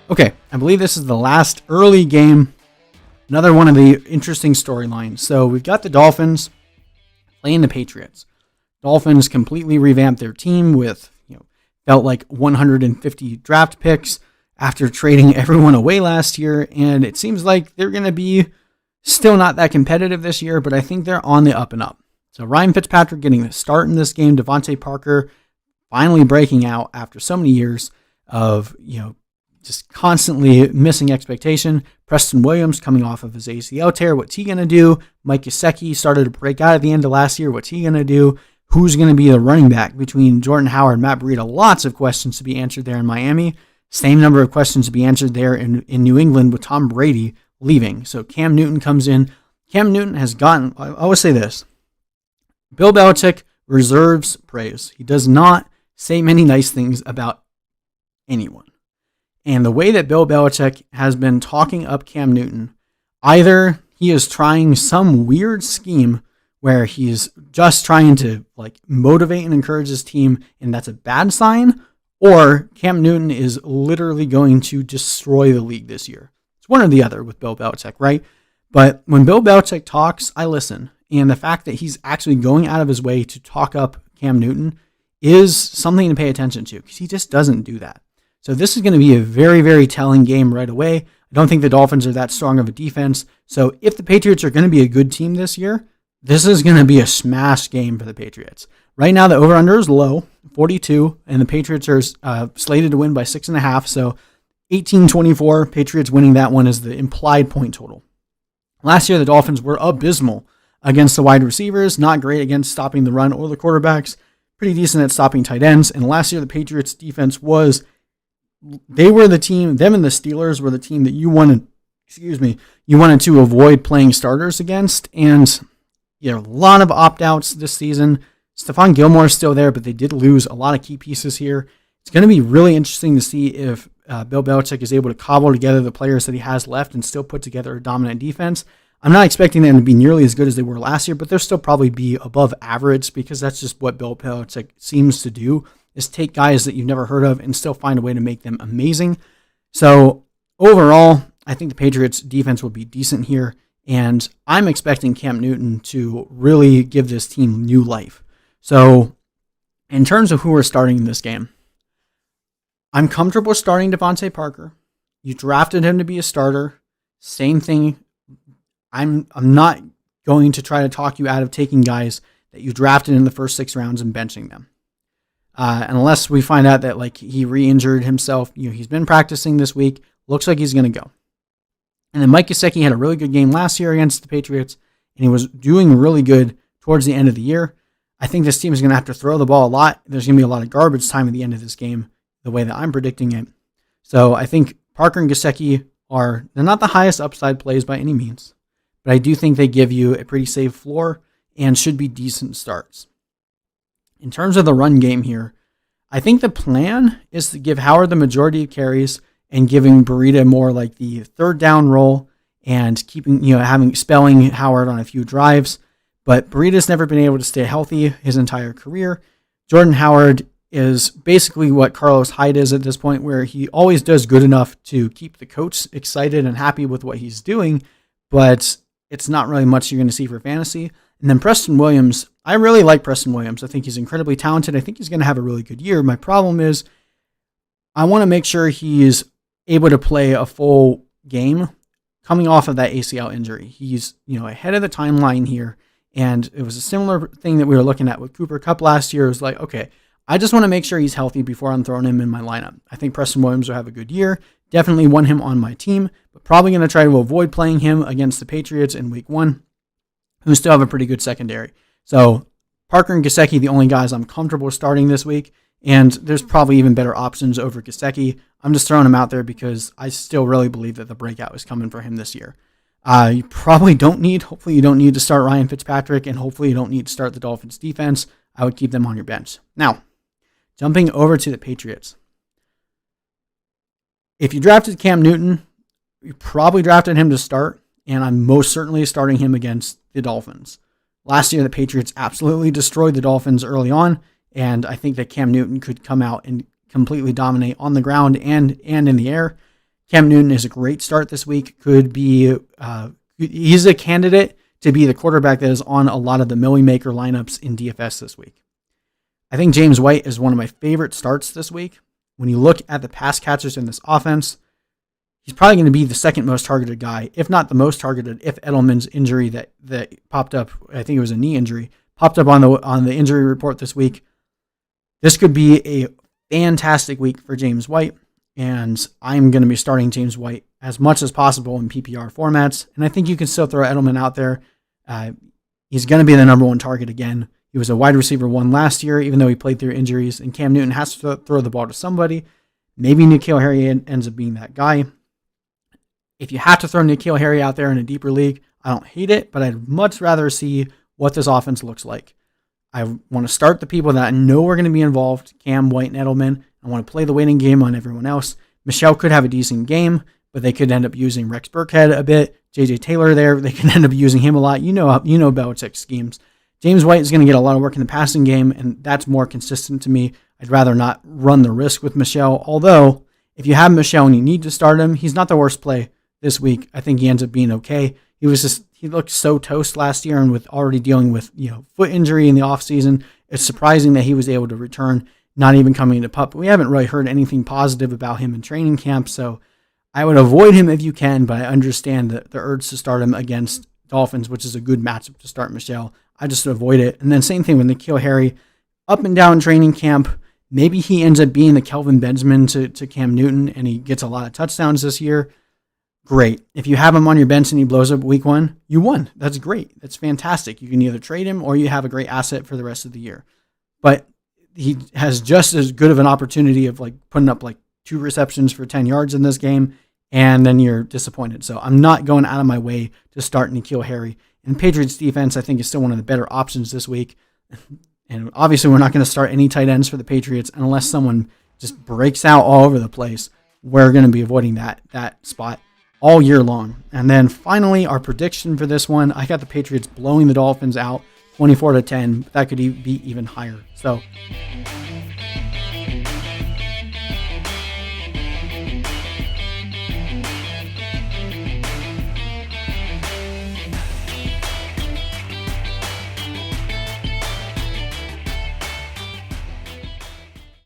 Okay, I believe this is the last early game. Another one of the interesting storylines. So we've got the Dolphins playing the Patriots. Dolphins completely revamped their team with, felt like 150 draft picks after trading everyone away last year. And it seems like they're going to be still not that competitive this year, but I think they're on the up and up. So Ryan Fitzpatrick getting the start in this game. DeVante Parker finally breaking out after so many years of, just constantly missing expectation. Preston Williams coming off of his ACL tear. What's he going to do? Mike Gesicki started to break out at the end of last year. What's he going to do? Who's going to be the running back between Jordan Howard and Matt Breida? Lots of questions to be answered there in Miami. Same number of questions to be answered there in New England with Tom Brady leaving. So Cam Newton comes in. Cam Newton has gotten, I always say this, Bill Belichick reserves praise. He does not say many nice things about anyone. And the way that Bill Belichick has been talking up Cam Newton, either he is trying some weird scheme where he's just trying to motivate and encourage his team, and that's a bad sign, or Cam Newton is literally going to destroy the league this year. It's one or the other with Bill Belichick, right? But when Bill Belichick talks, I listen. And the fact that he's actually going out of his way to talk up Cam Newton is something to pay attention to, because he just doesn't do that. So this is going to be a very, very telling game right away. I don't think the Dolphins are that strong of a defense. So if the Patriots are going to be a good team this year, this is going to be a smash game for the Patriots. Right now, the over-under is low, 42, and the Patriots are slated to win by 6.5. So 18-24, Patriots winning that one is the implied point total. Last year, the Dolphins were abysmal against the wide receivers, not great against stopping the run or the quarterbacks, pretty decent at stopping tight ends. And last year, the Patriots defense they were the team, them and the Steelers were the team that you wanted to avoid playing starters against. And a lot of opt-outs this season. Stephon Gilmore is still there, but they did lose a lot of key pieces here. It's going to be really interesting to see if Bill Belichick is able to cobble together the players that he has left and still put together a dominant defense. I'm not expecting them to be nearly as good as they were last year, but they'll still probably be above average, because that's just what Bill Belichick seems to do, is take guys that you've never heard of and still find a way to make them amazing. So overall, I think the Patriots defense will be decent here, and I'm expecting Cam Newton to really give this team new life. So in terms of who we're starting in this game, I'm comfortable starting DeVante Parker. You drafted him to be a starter. Same thing. I'm not going to try to talk you out of taking guys that you drafted in the first 6 rounds and benching them. Unless we find out that he re-injured himself. He's been practicing this week. Looks like he's going to go. And then Mike Gesicki had a really good game last year against the Patriots, and he was doing really good towards the end of the year. I think this team is going to have to throw the ball a lot. There's going to be a lot of garbage time at the end of this game, the way that I'm predicting it. So I think Parker and Gesicki they're not the highest upside plays by any means, but I do think they give you a pretty safe floor and should be decent starts. In terms of the run game here, I think the plan is to give Howard the majority of carries and giving Breida more like the third down role and keeping, spelling Howard on a few drives. But Breida's never been able to stay healthy his entire career. Jordan Howard is basically what Carlos Hyde is at this point, where he always does good enough to keep the coach excited and happy with what he's doing, but it's not really much you're going to see for fantasy. And then Preston Williams, I really like Preston Williams. I think he's incredibly talented. I think he's going to have a really good year. My problem is I want to make sure he's able to play a full game coming off of that ACL injury. He's, ahead of the timeline here. And it was a similar thing that we were looking at with Cooper Kupp last year. It was like, okay, I just want to make sure he's healthy before I'm throwing him in my lineup. I think Preston Williams will have a good year. Definitely want him on my team, but probably going to try to avoid playing him against the Patriots in week 1, who still have a pretty good secondary. So Parker and Gesicki, the only guys I'm comfortable starting this week, and there's probably even better options over Gesicki. I'm just throwing him out there because I still really believe that the breakout is coming for him this year. Hopefully you don't need to start Ryan Fitzpatrick, and hopefully you don't need to start the Dolphins defense. I would keep them on your bench. Now, jumping over to the Patriots. If you drafted Cam Newton, you probably drafted him to start, and I'm most certainly starting him against the Dolphins. Last year, the Patriots absolutely destroyed the Dolphins early on, and I think that Cam Newton could come out and completely dominate on the ground and in the air. Cam Newton is a great start this week. Could be, he's a candidate to be the quarterback that is on a lot of the Millie Maker lineups in DFS this week. I think James White is one of my favorite starts this week. When you look at the pass catchers in this offense, he's probably going to be the second most targeted guy, if not the most targeted, if Edelman's injury that popped up, I think it was a knee injury, popped up on the injury report this week. This could be a fantastic week for James White, and I'm going to be starting James White as much as possible in PPR formats, and I think you can still throw Edelman out there. He's going to be the number one target again. He was a wide receiver 1 last year, even though he played through injuries, and Cam Newton has to throw the ball to somebody. Maybe N'Keal Harry ends up being that guy. If you have to throw N'Keal Harry out there in a deeper league, I don't hate it, but I'd much rather see what this offense looks like. I want to start the people that I know are going to be involved, Cam, White, and Edelman. I want to play the waiting game on everyone else. Michel could have a decent game, but they could end up using Rex Burkhead a bit. J.J. Taylor there, they could end up using him a lot. You know Belichick's schemes. James White is going to get a lot of work in the passing game, and that's more consistent to me. I'd rather not run the risk with Michel, although if you have Michel and you need to start him, he's not the worst play this week. I think he ends up being okay. He looked so toast last year, and with already dealing with foot injury in the offseason, it's surprising that he was able to return, not even coming into pup. We haven't really heard anything positive about him in training camp, so I would avoid him if you can, but I understand the urge to start him against Dolphins, which is a good matchup to start Michel. I just avoid it. And then same thing with N'Keal Harry, up and down training camp. Maybe he ends up being the Kelvin Benjamin to Cam Newton, and he gets a lot of touchdowns this year. Great. If you have him on your bench and he blows up week 1, you won. That's great. That's fantastic. You can either trade him or you have a great asset for the rest of the year. But he has just as good of an opportunity of putting up 2 receptions for 10 yards in this game, and then you're disappointed. So I'm not going out of my way to start N'Keal Harry. And Patriots defense, I think, is still one of the better options this week. And obviously, we're not going to start any tight ends for the Patriots unless someone just breaks out all over the place. We're going to be avoiding that spot all year long. And then finally, our prediction for this one, I got the Patriots blowing the Dolphins out 24-10. That could be even higher. So